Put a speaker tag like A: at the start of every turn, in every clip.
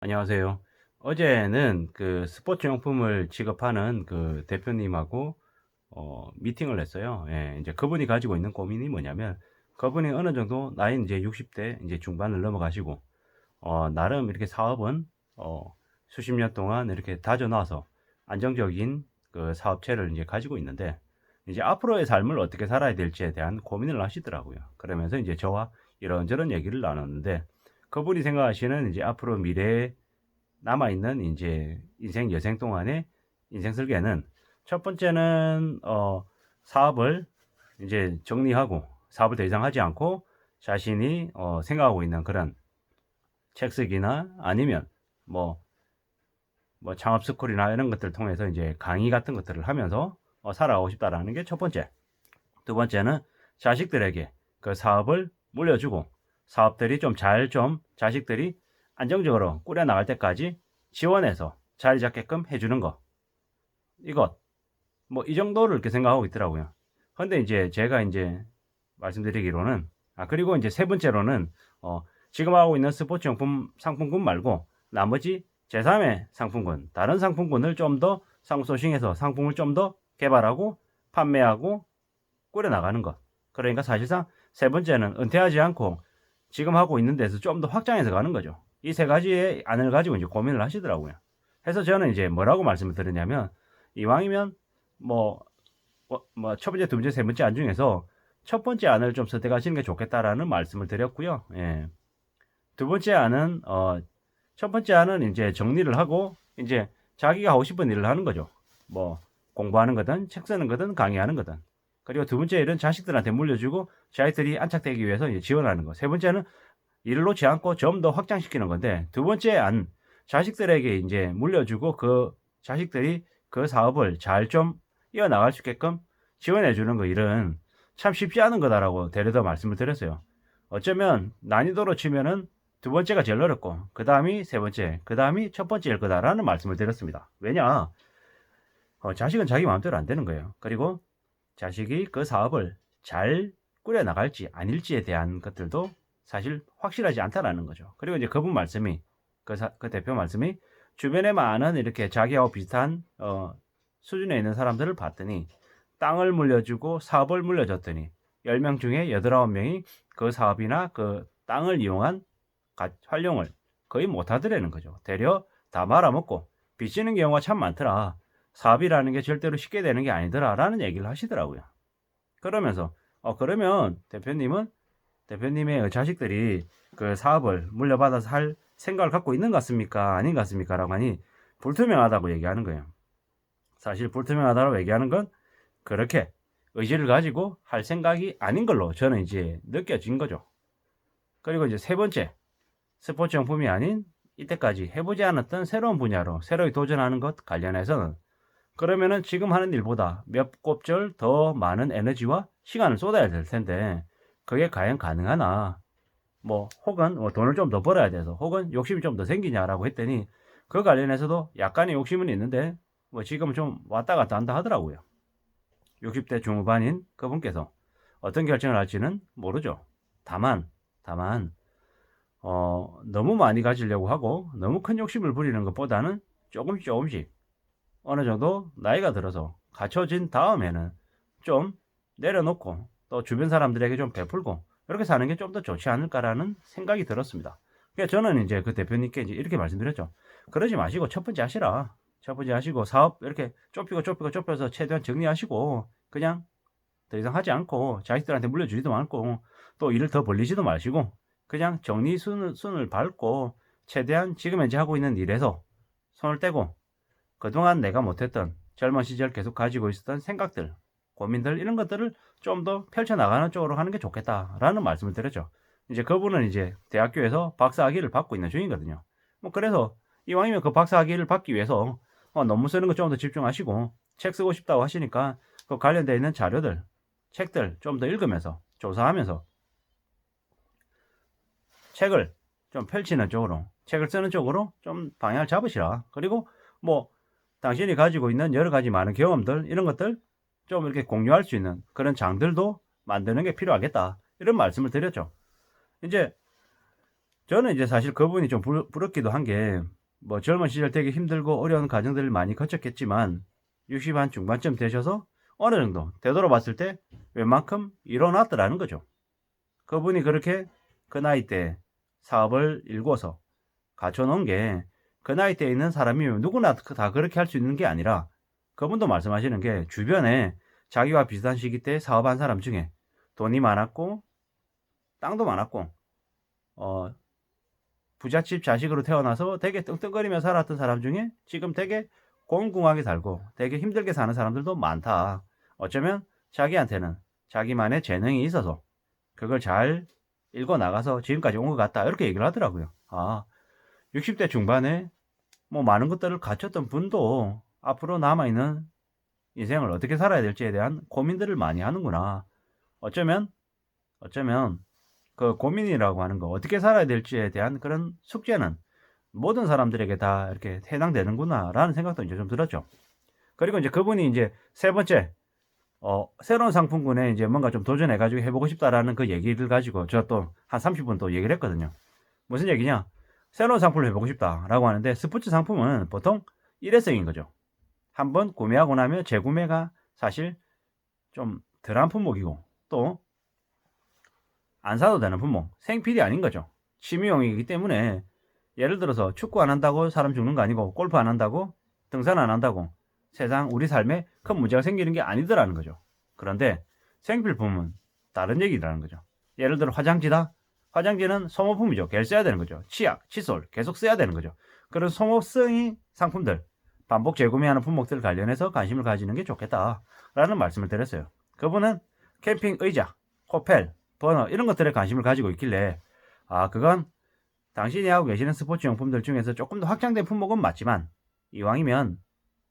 A: 안녕하세요. 어제는 그 스포츠 용품을 취급하는 그 대표님하고 미팅을 했어요. 예, 이제 그분이 가지고 있는 고민이 뭐냐면, 그분이 어느 정도 나이는 이제 60대 이제 중반을 넘어가시고, 나름 이렇게 사업은 수십 년 동안 이렇게 다져놔서 안정적인 그 사업체를 이제 가지고 있는데, 이제 앞으로의 삶을 어떻게 살아야 될지에 대한 고민을 하시더라고요. 그러면서 이제 저와 이런저런 얘기를 나눴는데, 그분이 생각하시는 이제 앞으로 미래에 남아있는 이제 인생 여생 동안의 인생 설계는, 첫 번째는 사업을 이제 정리하고 사업을 더 이상 하지 않고 자신이 생각하고 있는 그런 책 쓰기나 아니면 뭐, 뭐 창업 스쿨이나 이런 것들을 통해서 이제 강의 같은 것들을 하면서 살아가고 싶다라는 게 첫 번째. 두 번째는 자식들에게 그 사업을 물려주고 사업들이 좀 자식들이 안정적으로 꾸려 나갈 때까지 지원해서 자리 잡게끔 해주는 거. 이것. 뭐 이 정도를 이렇게 생각하고 있더라고요. 근데 이제 제가 이제 말씀드리기로는, 그리고 이제 세 번째로는 지금 하고 있는 스포츠 용품 상품군 말고 나머지 제3의 상품군, 다른 상품군을 좀 더 상소싱해서 상품을 좀 더 개발하고 판매하고 꾸려 나가는 것. 그러니까 사실상 세 번째는 은퇴하지 않고 지금 하고 있는 데서 좀 더 확장해서 가는 거죠. 이 세 가지의 안을 가지고 이제 고민을 하시더라고요. 그래서 저는 이제 뭐라고 말씀을 드렸냐면, 이왕이면 뭐, 첫 번째, 두 번째, 세 번째 안 중에서 첫 번째 안을 좀 선택하시는 게 좋겠다라는 말씀을 드렸고요. 예. 두 번째 안은, 첫 번째 안은 이제 정리를 하고, 이제 자기가 하고 싶은 일을 하는 거죠. 뭐, 공부하는 거든, 책 쓰는 거든, 강의하는 거든. 그리고 두 번째 일은 자식들한테 물려주고, 자식들이 안착되기 위해서 이제 지원하는 거. 세 번째는 일을 놓지 않고 좀 더 확장시키는 건데, 두 번째 안, 자식들에게 이제 물려주고, 그 자식들이 그 사업을 잘 좀 이어나갈 수 있게끔 지원해주는 거, 일은 참 쉽지 않은 거다라고 대려도 말씀을 드렸어요. 어쩌면 난이도로 치면은 두 번째가 제일 어렵고, 그 다음이 세 번째, 그 다음이 첫 번째일 거다라는 말씀을 드렸습니다. 왜냐? 자식은 자기 마음대로 안 되는 거예요. 그리고 자식이 그 사업을 잘 꾸려 나갈지 아닐지에 대한 것들도 사실 확실하지 않다라는 거죠. 그리고 이제 그분 말씀이, 그 대표 말씀이, 주변에 많은 이렇게 자기하고 비슷한 수준에 있는 사람들을 봤더니 땅을 물려주고 사업을 물려줬더니 10명 중에 8, 9명이 그 사업이나 그 땅을 이용한 활용을 거의 못하더라는 거죠. 되려 다 말아먹고 빚지는 경우가 참 많더라. 사업이라는 게 절대로 쉽게 되는 게 아니더라라는 얘기를 하시더라고요. 그러면서 그러면 대표님의 자식들이 그 사업을 물려받아서 할 생각을 갖고 있는 것 같습니까? 아닌 것 같습니까? 라고 하니 불투명하다고 얘기하는 거예요. 사실 불투명하다고 얘기하는 건 그렇게 의지를 가지고 할 생각이 아닌 걸로 저는 이제 느껴진 거죠. 그리고 이제 세 번째, 스포츠 용품이 아닌 이때까지 해보지 않았던 새로운 분야로 새로이 도전하는 것 관련해서는, 그러면은 지금 하는 일보다 몇 곱절 더 많은 에너지와 시간을 쏟아야 될 텐데, 그게 과연 가능하나? 뭐, 혹은 뭐 돈을 좀 더 벌어야 돼서, 혹은 욕심이 좀 더 생기냐라고 했더니, 그 관련해서도 약간의 욕심은 있는데, 뭐 지금 좀 왔다 갔다 한다 하더라고요. 60대 중후반인 그분께서 어떤 결정을 할지는 모르죠. 다만, 너무 많이 가지려고 하고, 너무 큰 욕심을 부리는 것보다는 조금씩 어느 정도 나이가 들어서 갖춰진 다음에는 좀 내려놓고 또 주변 사람들에게 좀 베풀고 이렇게 사는 게 좀 더 좋지 않을까라는 생각이 들었습니다. 그러니까 저는 이제 그 대표님께 이제 이렇게 말씀드렸죠. 그러지 마시고 첫 번째 하시라. 첫 번째 하시고 사업 이렇게 좁혀서 최대한 정리하시고, 그냥 더 이상 하지 않고 자식들한테 물려주지도 않고 또 일을 더 벌리지도 마시고, 그냥 정리순을 밟고 최대한 지금 현재 하고 있는 일에서 손을 떼고, 그동안 내가 못했던 젊은 시절 계속 가지고 있었던 생각들, 고민들, 이런 것들을 좀 더 펼쳐나가는 쪽으로 하는 게 좋겠다라는 말씀을 드렸죠. 이제 그분은 이제 대학교에서 박사학위를 받고 있는 중이거든요. 뭐 그래서 이왕이면 그 박사학위를 받기 위해서 논문 쓰는 거 좀 더 집중하시고, 책 쓰고 싶다고 하시니까 그 관련되어 있는 자료들, 책들 좀 더 읽으면서 조사하면서 책을 좀 펼치는 쪽으로, 책을 쓰는 쪽으로 좀 방향을 잡으시라. 그리고 뭐 당신이 가지고 있는 여러 가지 많은 경험들, 이런 것들 좀 이렇게 공유할 수 있는 그런 장들도 만드는 게 필요하겠다, 이런 말씀을 드렸죠. 이제 저는 이제 사실 그분이 좀 부럽기도 한 게, 뭐 젊은 시절 되게 힘들고 어려운 과정들을 많이 거쳤겠지만 60 한 중반쯤 되셔서 어느 정도 되돌아봤을 때 웬만큼 일어났더라는 거죠. 그분이 그렇게 그 나이 때 사업을 일궈서 갖춰 놓은 게, 그 나이 때에 있는 사람이면 누구나 다 그렇게 할 수 있는 게 아니라, 그분도 말씀하시는 게 주변에 자기와 비슷한 시기 때 사업한 사람 중에 돈이 많았고 땅도 많았고 어 부잣집 자식으로 태어나서 되게 떵떵거리며 살았던 사람 중에 지금 되게 공공하게 살고 되게 힘들게 사는 사람들도 많다. 어쩌면 자기한테는 자기만의 재능이 있어서 그걸 잘 읽어 나가서 지금까지 온 것 같다. 이렇게 얘기를 하더라고요. 아, 60대 중반에 뭐 많은 것들을 갖췄던 분도 앞으로 남아있는 인생을 어떻게 살아야 될지에 대한 고민들을 많이 하는구나. 어쩌면 그 고민이라고 하는 거, 어떻게 살아야 될지에 대한 그런 숙제는 모든 사람들에게 다 이렇게 해당되는구나라는 생각도 이제 좀 들었죠. 그리고 이제 그분이 이제 세 번째, 새로운 상품군에 이제 뭔가 좀 도전해가지고 해보고 싶다라는 그 얘기를 가지고 저 또 한 30분 또 얘기를 했거든요. 무슨 얘기냐? 새로운 상품을 해보고 싶다라고 하는데, 스포츠 상품은 보통 일회성인 거죠. 한번 구매하고 나면 재구매가 사실 좀 덜한 품목이고, 또 안 사도 되는 품목, 생필이 아닌 거죠. 취미용이기 때문에, 예를 들어서 축구 안 한다고 사람 죽는 거 아니고, 골프 안 한다고, 등산 안 한다고 세상 우리 삶에 큰 문제가 생기는 게 아니더라는 거죠. 그런데 생필품은 다른 얘기라는 거죠. 예를 들어 화장지다. 화장지는 소모품이죠. 계속 써야 되는 거죠. 치약, 칫솔 계속 써야 되는 거죠. 그런 소모성이 상품들, 반복 재구매하는 품목들 관련해서 관심을 가지는 게 좋겠다라는 말씀을 드렸어요. 그분은 캠핑 의자, 코펠, 버너 이런 것들에 관심을 가지고 있길래, 아, 그건 당신이 하고 계시는 스포츠 용품들 중에서 조금 더 확장된 품목은 맞지만, 이왕이면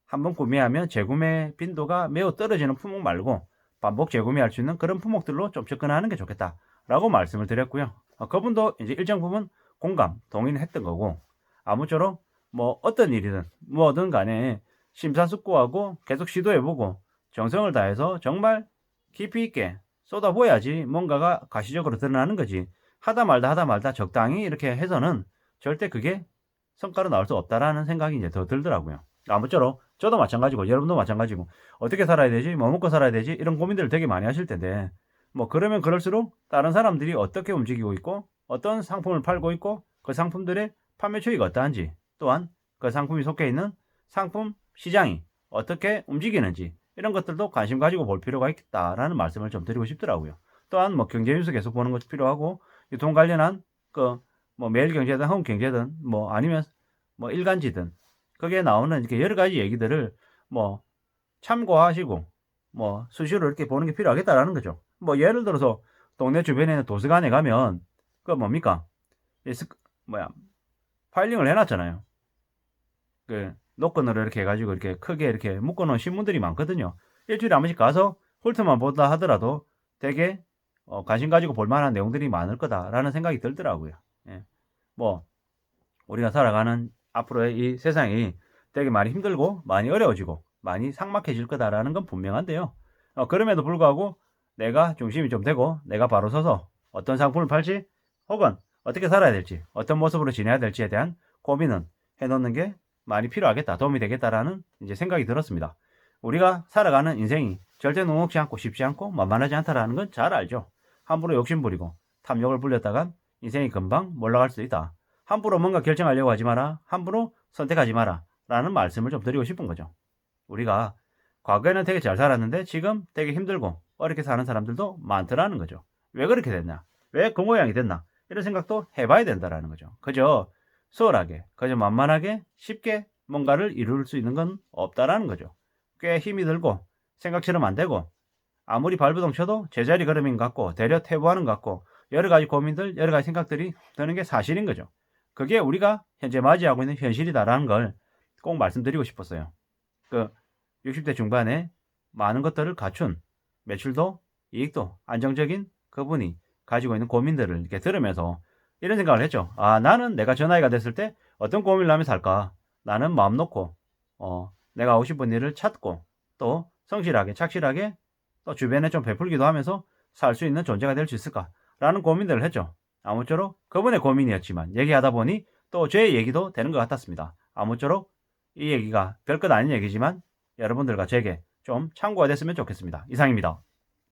A: 한번 구매하면 재구매 빈도가 매우 떨어지는 품목 말고 반복 재구매할 수 있는 그런 품목들로 좀 접근하는 게 좋겠다라고 말씀을 드렸고요. 그분도 이제 일정 부분 공감, 동의는 했던 거고, 아무쪼록 뭐 어떤 일이든 뭐든 간에 심사숙고하고 계속 시도해보고 정성을 다해서 정말 깊이 있게 쏟아부어야지 뭔가가 가시적으로 드러나는 거지, 하다 말다 적당히 이렇게 해서는 절대 그게 성과로 나올 수 없다라는 생각이 이제 더 들더라고요. 아무쪼록 저도 마찬가지고 여러분도 마찬가지고 어떻게 살아야 되지, 뭐 먹고 살아야 되지, 이런 고민들을 되게 많이 하실 텐데, 뭐 그러면 그럴수록 다른 사람들이 어떻게 움직이고 있고 어떤 상품을 팔고 있고 그 상품들의 판매 추이가 어떠한지, 또한 그 상품이 속해 있는 상품 시장이 어떻게 움직이는지, 이런 것들도 관심 가지고 볼 필요가 있겠다라는 말씀을 좀 드리고 싶더라고요. 또한 뭐 경제 뉴스 계속 보는 것도 필요하고, 유통 관련한 그 뭐 매일경제든 한국경제든 뭐 아니면 뭐 일간지든 거기에 나오는 이렇게 여러 가지 얘기들을 뭐 참고하시고 뭐 수시로 이렇게 보는 게 필요하겠다라는 거죠. 뭐 예를 들어서 동네 주변에 있는 도서관에 가면 그 뭡니까? 이 뭐야, 파일링을 해놨잖아요. 그 노건으로 이렇게 해가지고 이렇게 크게 이렇게 묶어놓은 신문들이 많거든요. 일주일에 한 번씩 가서 훑어만 보다 하더라도 되게 관심 가지고 볼 만한 내용들이 많을 거다라는 생각이 들더라고요. 예. 뭐 우리가 살아가는 앞으로의 이 세상이 되게 많이 힘들고 많이 어려워지고 많이 삭막해질 거다라는 건 분명한데요. 그럼에도 불구하고 내가 중심이 좀 되고 내가 바로 서서 어떤 상품을 팔지, 혹은 어떻게 살아야 될지, 어떤 모습으로 지내야 될지에 대한 고민은 해놓는 게 많이 필요하겠다, 도움이 되겠다라는 이제 생각이 들었습니다. 우리가 살아가는 인생이 절대 녹록지 않고 쉽지 않고 만만하지 않다라는 건 잘 알죠. 함부로 욕심부리고 탐욕을 불렸다간 인생이 금방 몰락할 수 있다. 함부로 뭔가 결정하려고 하지 마라, 함부로 선택하지 마라 라는 말씀을 좀 드리고 싶은 거죠. 우리가 과거에는 되게 잘 살았는데 지금 되게 힘들고 어렵게 사는 사람들도 많더라는 거죠. 왜 그렇게 됐나? 왜 그 모양이 됐나? 이런 생각도 해봐야 된다라는 거죠. 그저 수월하게, 그저 만만하게 쉽게 뭔가를 이룰 수 있는 건 없다라는 거죠. 꽤 힘이 들고 생각처럼 안 되고 아무리 발버둥 쳐도 제자리 걸음인 것 같고 되려 퇴보하는 것 같고 여러 가지 고민들, 여러 가지 생각들이 드는 게 사실인 거죠. 그게 우리가 현재 맞이하고 있는 현실이다라는 걸 꼭 말씀드리고 싶었어요. 그 60대 중반에 많은 것들을 갖춘, 매출도 이익도 안정적인 그분이 가지고 있는 고민들을 이렇게 들으면서 이런 생각을 했죠. 아, 나는 내가 저 나이가 됐을 때 어떤 고민을 하며 살까? 나는 마음 놓고 내가 하고 싶은 일을 찾고 또 성실하게 착실하게 또 주변에 좀 베풀기도 하면서 살 수 있는 존재가 될 수 있을까? 라는 고민들을 했죠. 아무쪼록 그분의 고민이었지만 얘기하다 보니 또 제 얘기도 되는 것 같았습니다. 아무쪼록 이 얘기가 별것 아닌 얘기지만 여러분들과 제게 좀 참고가 됐으면 좋겠습니다. 이상입니다.